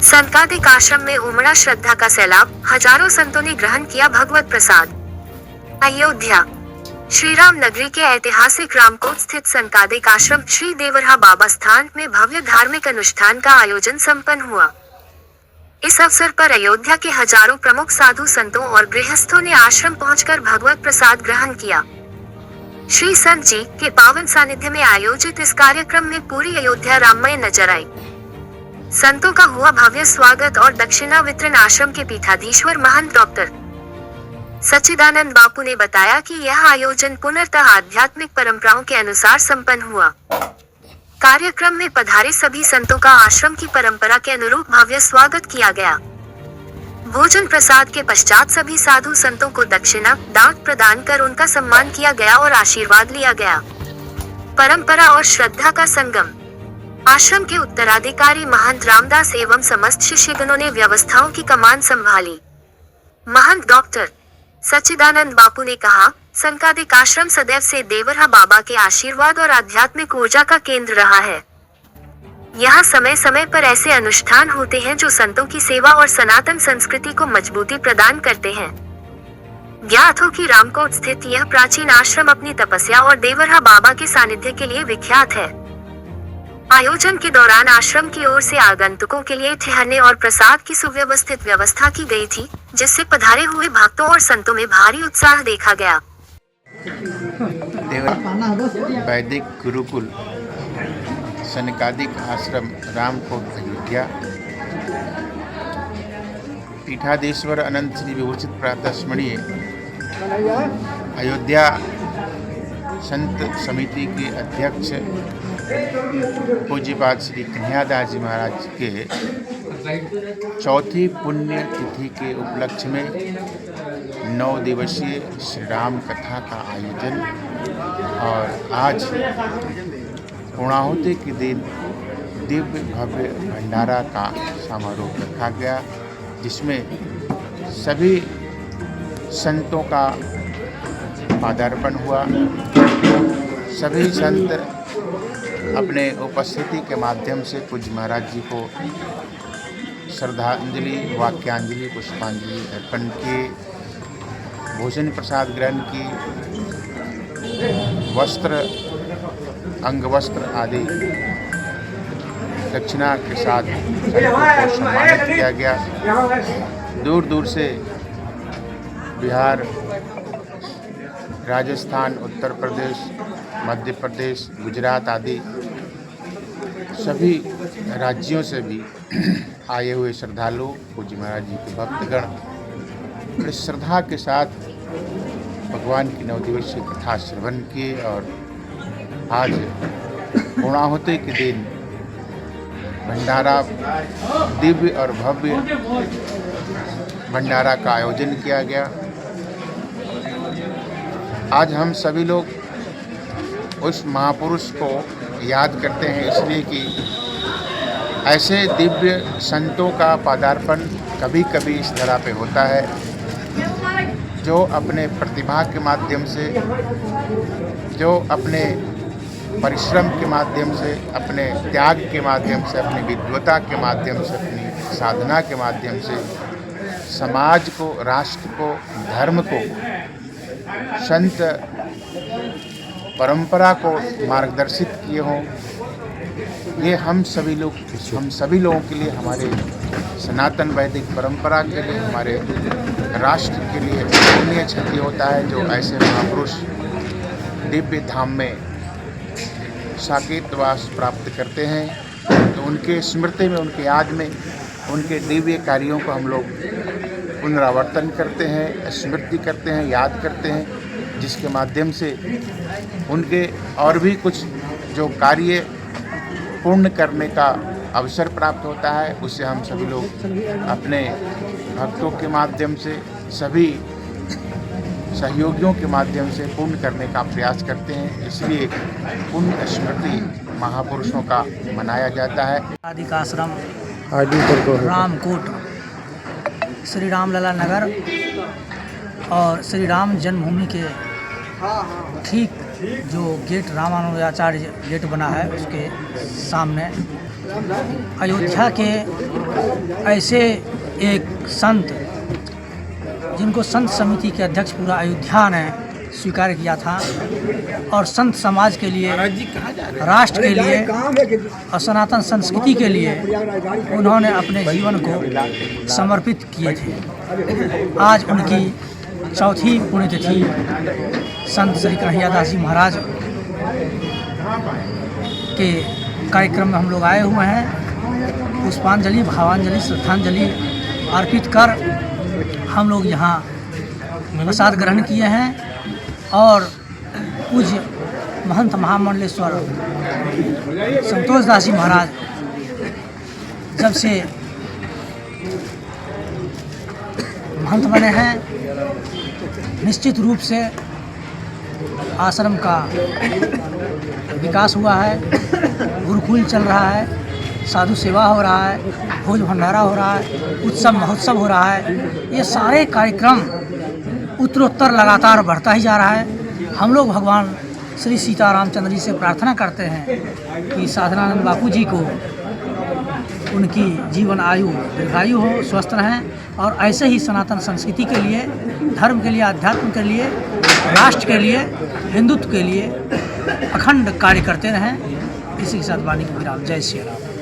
संकादिक आश्रम में उमड़ा श्रद्धा का सैलाब, हजारों संतों ने ग्रहण किया भगवत प्रसाद। अयोध्या श्री राम नगरी के ऐतिहासिक रामकोट स्थित संकादिक आश्रम श्री देवरहा बाबा स्थान में भव्य धार्मिक अनुष्ठान का आयोजन संपन्न हुआ। इस अवसर पर अयोध्या के हजारों प्रमुख साधु संतों और गृहस्थों ने आश्रम पहुंचकर भगवत प्रसाद ग्रहण किया। श्री संत जी के पावन सानिध्य में आयोजित इस कार्यक्रम में पूरी अयोध्या राममय नजर आई। संतों का हुआ भव्य स्वागत और दक्षिणा वितरण। आश्रम के पीठाधीश्वर महंत डॉक्टर सच्चिदानंद बापू ने बताया कि यह आयोजन पूर्णतः आध्यात्मिक परंपराओं के अनुसार संपन्न हुआ। कार्यक्रम में पधारे सभी संतों का आश्रम की परंपरा के अनुरूप भव्य स्वागत किया गया। भोजन प्रसाद के पश्चात सभी साधु संतों को दक्षिणा दान प्रदान कर उनका सम्मान किया गया और आशीर्वाद लिया गया। परंपरा और श्रद्धा का संगम। आश्रम के उत्तराधिकारी महंत रामदास एवं समस्त शिष्यगणों ने व्यवस्थाओं की कमान संभाली। महंत डॉक्टर सच्चिदानंद बापू ने कहा, संकादिक आश्रम सदैव से देवरहा बाबा के आशीर्वाद और आध्यात्मिक ऊर्जा का केंद्र रहा है। यहाँ समय समय पर ऐसे अनुष्ठान होते हैं जो संतों की सेवा और सनातन संस्कृति को मजबूती प्रदान करते हैं। ज्ञात हो कि रामकोट स्थित यह प्राचीन आश्रम अपनी तपस्या और देवरहा बाबा के सानिध्य के लिए विख्यात है। आयोजन के दौरान आश्रम की ओर से आगंतुकों के लिए ठहरने और प्रसाद की सुव्यवस्थित व्यवस्था की गई थी, जिससे पधारे हुए भक्तों और संतों में भारी उत्साह देखा गया। वैदिक गुरुकुल संकादिक आश्रम रामकोट अयोध्या। पीठाधीश्वर अनंत श्री विभूषित प्रातः स्मरणीय अयोध्या संत समिति के अध्यक्ष पूज्यपाद श्री कन्हैयादास जी महाराज के चौथी पुण्य तिथि के उपलक्ष्य में 9 दिवसीय श्री राम कथा का आयोजन और आज पूर्णाहुति के दिन दिव्य भव्य भंडारा का समारोह रखा गया, जिसमें सभी संतों का पदार्पण हुआ। सभी संत अपने उपस्थिति के माध्यम से पूज्य महाराज जी को श्रद्धांजलि, वाक्यांजलि, पुष्पांजलि अर्पण किए, भोजन प्रसाद ग्रहण की, वस्त्र अंग वस्त्र आदि दक्षिणा के साथ को सम्मानित किया गया। दूर दूर से बिहार, राजस्थान, उत्तर प्रदेश, मध्य प्रदेश, गुजरात आदि सभी राज्यों से भी आए हुए श्रद्धालु पूज्य महाराज जी के भक्तगण बड़े श्रद्धा के साथ भगवान की 9 दिवसीय कथा श्रवण किए और आज पूर्णाहुति के दिन भंडारा, दिव्य और भव्य भंडारा का आयोजन किया गया। आज हम सभी लोग उस महापुरुष को याद करते हैं, इसलिए कि ऐसे दिव्य संतों का पदार्पण कभी कभी इस तरह पे होता है, जो अपने प्रतिभा के माध्यम से, जो अपने परिश्रम के माध्यम से, अपने त्याग के माध्यम से, अपनी विद्वता के माध्यम से, अपनी साधना के माध्यम से समाज को, राष्ट्र को, धर्म को, संत परंपरा को मार्गदर्शित किए हों। ये हम सभी लोगों के लिए, हमारे सनातन वैदिक परंपरा के लिए, हमारे राष्ट्र के लिए पुण्य क्षति होता है, जो ऐसे महापुरुष दिव्य धाम में साकेतवास प्राप्त करते हैं। तो उनके स्मृति में, उनके याद में, उनके दिव्य कार्यों को हम लोग पुनरावर्तन करते हैं, स्मृति करते हैं, याद करते हैं, जिसके माध्यम से उनके और भी कुछ जो कार्य पूर्ण करने का अवसर प्राप्त होता है, उससे हम सभी लोग अपने भक्तों के माध्यम से, सभी सहयोगियों के माध्यम से पूर्ण करने का प्रयास करते हैं। इसलिए पुण्य स्मृति महापुरुषों का मनाया जाता है। संकादिक आश्रम रामकोट, श्री रामलला नगर और श्री राम जन्मभूमि के ठीक जो गेट रामानुजाचार्य गेट बना है, उसके सामने अयोध्या के ऐसे एक संत जिनको संत समिति के अध्यक्ष पूरा अयोध्या ने स्वीकार किया था और संत समाज के लिए, राष्ट्र के लिए और सनातन संस्कृति के लिए उन्होंने अपने जीवन को समर्पित किए थे। आज उनकी चौथी पुण्यतिथि संत श्री कन्हैया दास जी महाराज के कार्यक्रम में हम लोग आए हुए हैं। पुष्पांजलि, भावांजलि, श्रद्धांजलि अर्पित कर हम लोग यहाँ प्रसाद ग्रहण किए हैं और पूज्य महंत महामंडलेश्वर संतोष दास जी महाराज जब से महंत बने हैं, निश्चित रूप से आश्रम का विकास हुआ है, गुरुकुल चल रहा है, साधु सेवा हो रहा है, भोज भंडारा हो रहा है, उत्सव महोत्सव हो रहा है। ये सारे कार्यक्रम उत्तरोत्तर लगातार बढ़ता ही जा रहा है। हम लोग भगवान श्री सीतारामचंद्र जी से प्रार्थना करते हैं कि साधनानंद बापू जी को उनकी जीवन आयु दीर्घायु हो, स्वस्थ रहें और ऐसे ही सनातन संस्कृति के लिए, धर्म के लिए, अध्यात्म के लिए, राष्ट्र के लिए, हिंदुत्व के लिए अखंड कार्य करते रहें। इसी के साथ वाणी को विराम। जय श्री राम।